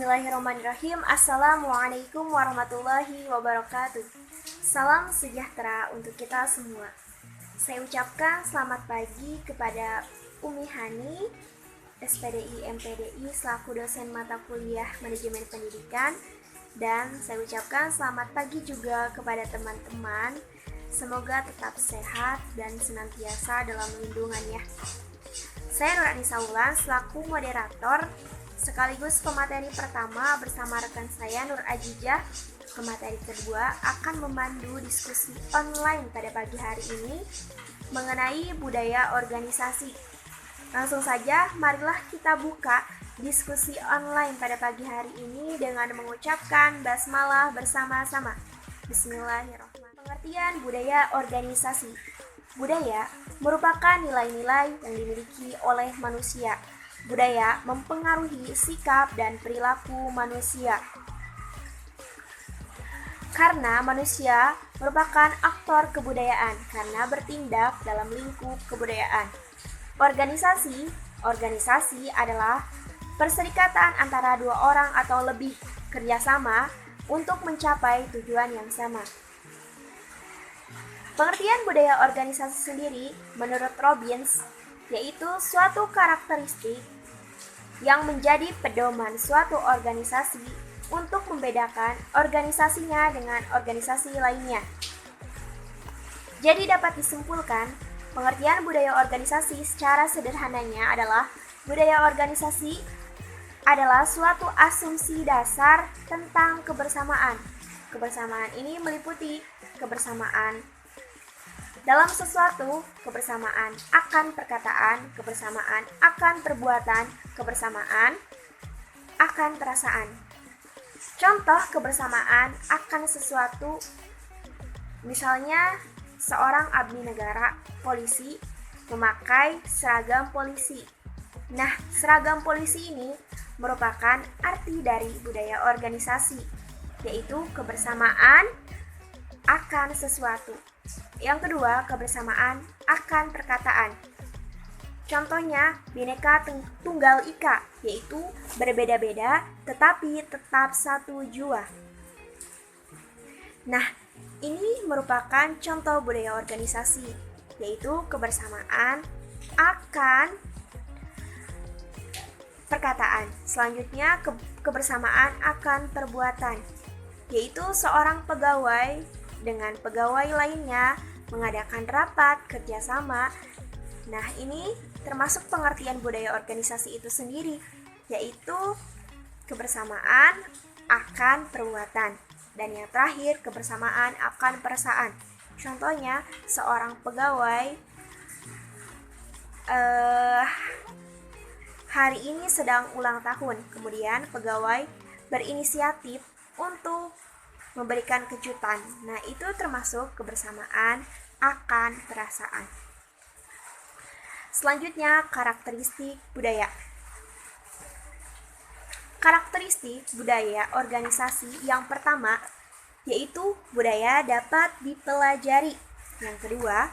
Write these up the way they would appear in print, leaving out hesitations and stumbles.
Bismillahirrahmanirrahim. Assalamualaikum warahmatullahi wabarakatuh. Salam sejahtera untuk kita semua. Saya ucapkan selamat pagi kepada Umi Hani, SPDI MPDI selaku dosen mata kuliah Manajemen Pendidikan. Dan saya ucapkan selamat pagi juga kepada teman-teman. Semoga tetap sehat dan senantiasa dalam lindungannya. Saya Nur Anissa Wulan selaku moderator sekaligus pemateri pertama bersama rekan saya Nur Ajijah. Pemateri kedua akan memandu diskusi online pada pagi hari ini mengenai budaya organisasi. Langsung saja, marilah kita buka diskusi online pada pagi hari ini dengan mengucapkan basmalah bersama-sama. Bismillahirrahmanirrahim. Pengertian budaya organisasi. Budaya merupakan nilai-nilai yang dimiliki oleh manusia. Budaya mempengaruhi sikap dan perilaku manusia. Karena manusia merupakan aktor kebudayaan karena bertindak dalam lingkup kebudayaan. Organisasi adalah perserikatan antara dua orang atau lebih kerjasama untuk mencapai tujuan yang sama. Pengertian budaya organisasi sendiri menurut Robbins yaitu suatu karakteristik yang menjadi pedoman suatu organisasi untuk membedakan organisasinya dengan organisasi lainnya. Jadi dapat disimpulkan, pengertian budaya organisasi secara sederhananya adalah budaya organisasi adalah suatu asumsi dasar tentang kebersamaan. Kebersamaan ini meliputi kebersamaan dalam sesuatu, kebersamaan akan perkataan, kebersamaan akan perbuatan, kebersamaan akan perasaan. Contoh kebersamaan akan sesuatu, misalnya seorang abdi negara, polisi, memakai seragam polisi. Nah, seragam polisi ini merupakan arti dari budaya organisasi, yaitu kebersamaan akan sesuatu. Yang kedua, kebersamaan akan perkataan. Contohnya, Bhinneka Tunggal Ika, yaitu berbeda-beda tetapi tetap satu jua. Nah, ini merupakan contoh budaya organisasi, yaitu kebersamaan akan perkataan. Selanjutnya, kebersamaan akan perbuatan, yaitu seorang pegawai dengan pegawai lainnya mengadakan rapat kerjasama. Nah, ini termasuk pengertian budaya organisasi itu sendiri, yaitu kebersamaan akan perbuatan. Dan yang terakhir, kebersamaan akan perasaan. Contohnya, seorang pegawai hari ini sedang ulang tahun, kemudian pegawai berinisiatif untuk memberikan kejutan. Nah, itu termasuk kebersamaan akan perasaan. Selanjutnya, karakteristik budaya. Karakteristik budaya organisasi yang pertama yaitu budaya dapat dipelajari. Yang kedua,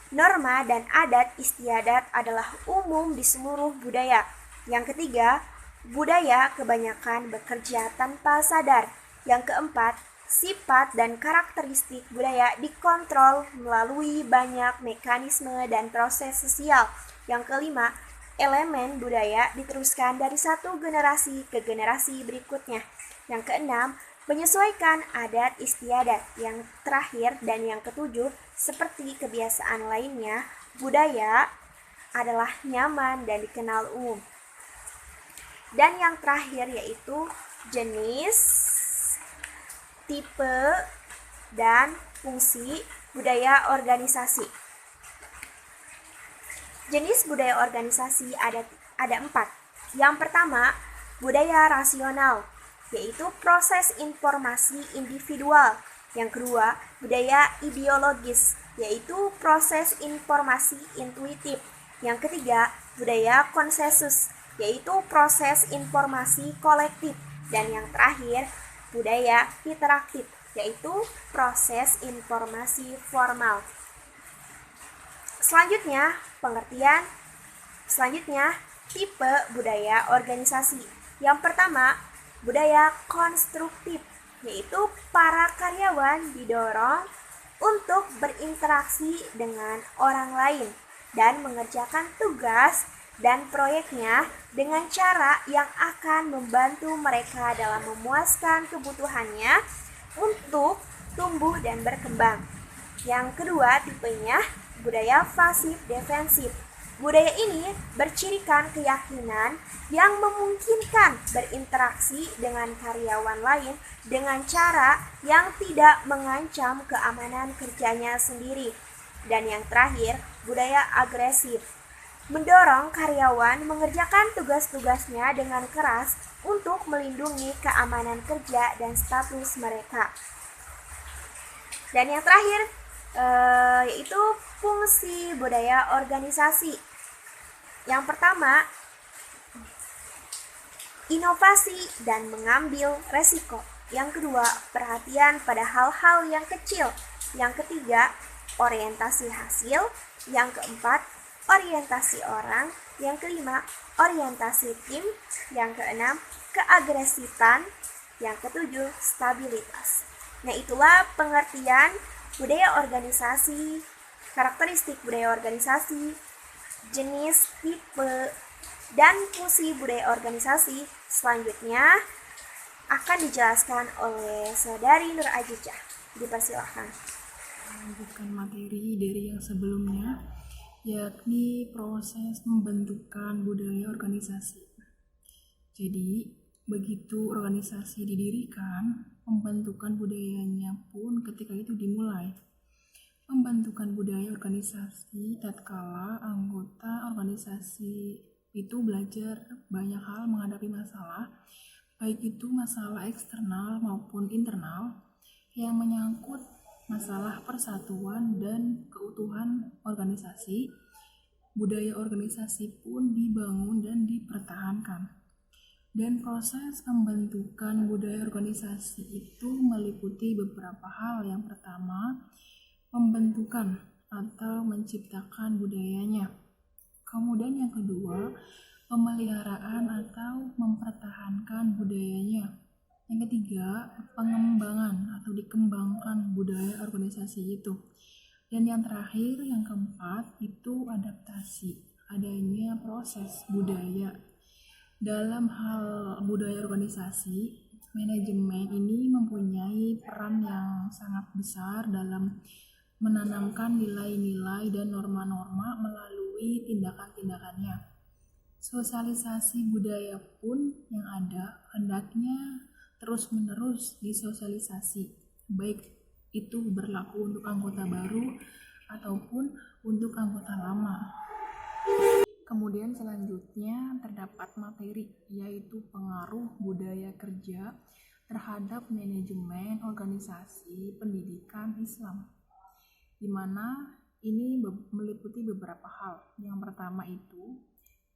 norma dan adat istiadat adalah umum di seluruh budaya. Yang ketiga, budaya kebanyakan bekerja tanpa sadar. Yang keempat, sifat dan karakteristik budaya dikontrol melalui banyak mekanisme dan proses sosial. Yang kelima, elemen budaya diteruskan dari satu generasi ke generasi berikutnya. Yang keenam, menyesuaikan adat istiadat. Yang terakhir dan yang ketujuh, seperti kebiasaan lainnya, budaya adalah nyaman dan dikenal umum. Dan yang terakhir yaitu jenis, tipe, dan fungsi budaya organisasi. Jenis budaya organisasi ada 4. Yang pertama, budaya rasional, yaitu proses informasi individual. Yang kedua, budaya ideologis, yaitu proses informasi intuitif. Yang ketiga, budaya konsensus, yaitu proses informasi kolektif. Dan yang terakhir, budaya interaktif, yaitu proses informasi formal. Selanjutnya, tipe budaya organisasi. Yang pertama, budaya konstruktif, yaitu para karyawan didorong untuk berinteraksi dengan orang lain dan mengerjakan tugas dan proyeknya dengan cara yang akan membantu mereka dalam memuaskan kebutuhannya untuk tumbuh dan berkembang. Yang kedua tipenya budaya pasif defensif. Budaya ini bercirikan keyakinan yang memungkinkan berinteraksi dengan karyawan lain dengan cara yang tidak mengancam keamanan kerjanya sendiri. Dan yang terakhir, budaya agresif. Mendorong karyawan mengerjakan tugas-tugasnya dengan keras untuk melindungi keamanan kerja dan status mereka. Dan yang terakhir, yaitu fungsi budaya organisasi. Yang pertama, inovasi dan mengambil resiko. Yang kedua, perhatian pada hal-hal yang kecil. Yang ketiga, orientasi hasil. Yang keempat, orientasi orang. Yang kelima, orientasi tim. Yang keenam, keagresivan. Yang ketujuh, stabilitas. Nah, itulah pengertian budaya organisasi, karakteristik budaya organisasi, jenis, tipe, dan fungsi budaya organisasi. Selanjutnya akan dijelaskan oleh Saudari Nur Ajijah. Dipersilahkan. Melanjutkan materi dari yang sebelumnya, yakni proses pembentukan budaya organisasi. Jadi, begitu organisasi didirikan, pembentukan budayanya pun ketika itu dimulai. Pembentukan budaya organisasi tatkala anggota organisasi itu belajar banyak hal menghadapi masalah, baik itu masalah eksternal maupun internal yang menyangkut masalah persatuan dan keutuhan organisasi. Budaya organisasi pun dibangun dan dipertahankan. Dan proses pembentukan budaya organisasi itu meliputi beberapa hal. Yang pertama, pembentukan atau menciptakan budayanya. Kemudian yang kedua, pemeliharaan atau mempertahankan budayanya. Yang ketiga, pengembangan atau dikembangkan budaya organisasi itu. Dan yang terakhir, yang keempat, itu adaptasi, adanya proses budaya. Dalam hal budaya organisasi, manajemen ini mempunyai peran yang sangat besar dalam menanamkan nilai-nilai dan norma-norma melalui tindakan-tindakannya. Sosialisasi budaya pun yang ada hendaknya terus-menerus disosialisasi, baik itu berlaku untuk anggota baru ataupun untuk anggota lama. Kemudian selanjutnya terdapat materi, yaitu pengaruh budaya kerja terhadap manajemen organisasi pendidikan Islam, di mana ini meliputi beberapa hal. Yang pertama itu,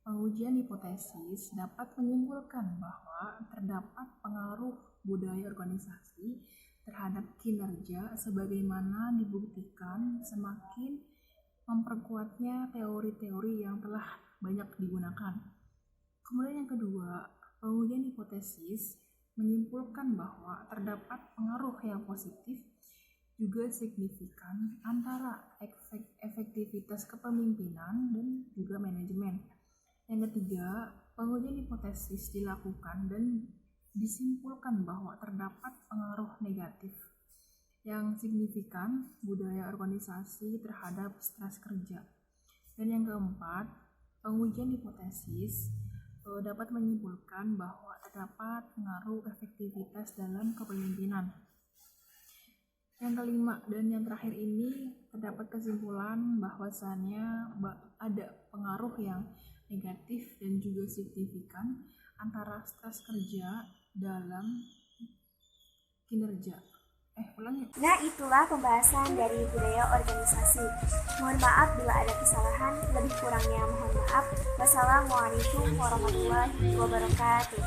pengujian hipotesis dapat menyimpulkan bahwa terdapat pengaruh budaya organisasi terhadap kinerja sebagaimana dibuktikan semakin memperkuatnya teori-teori yang telah banyak digunakan. Kemudian yang kedua, pengujian hipotesis menyimpulkan bahwa terdapat pengaruh yang positif juga signifikan antara efektivitas kepemimpinan dan juga manajemen. Yang ketiga, pengujian hipotesis dilakukan dan disimpulkan bahwa terdapat pengaruh negatif yang signifikan budaya organisasi terhadap stres kerja. Dan yang keempat, pengujian hipotesis dapat menyimpulkan bahwa terdapat pengaruh efektivitas dalam kepemimpinan. Yang kelima dan yang terakhir ini terdapat kesimpulan bahwasannya ada pengaruh yang negatif dan juga signifikan antara stres kerja dalam kinerja. Nah, itulah pembahasan dari budaya organisasi. Mohon maaf bila ada kesalahan, lebih kurangnya mohon maaf. Wassalamualaikum warahmatullahi wabarakatuh.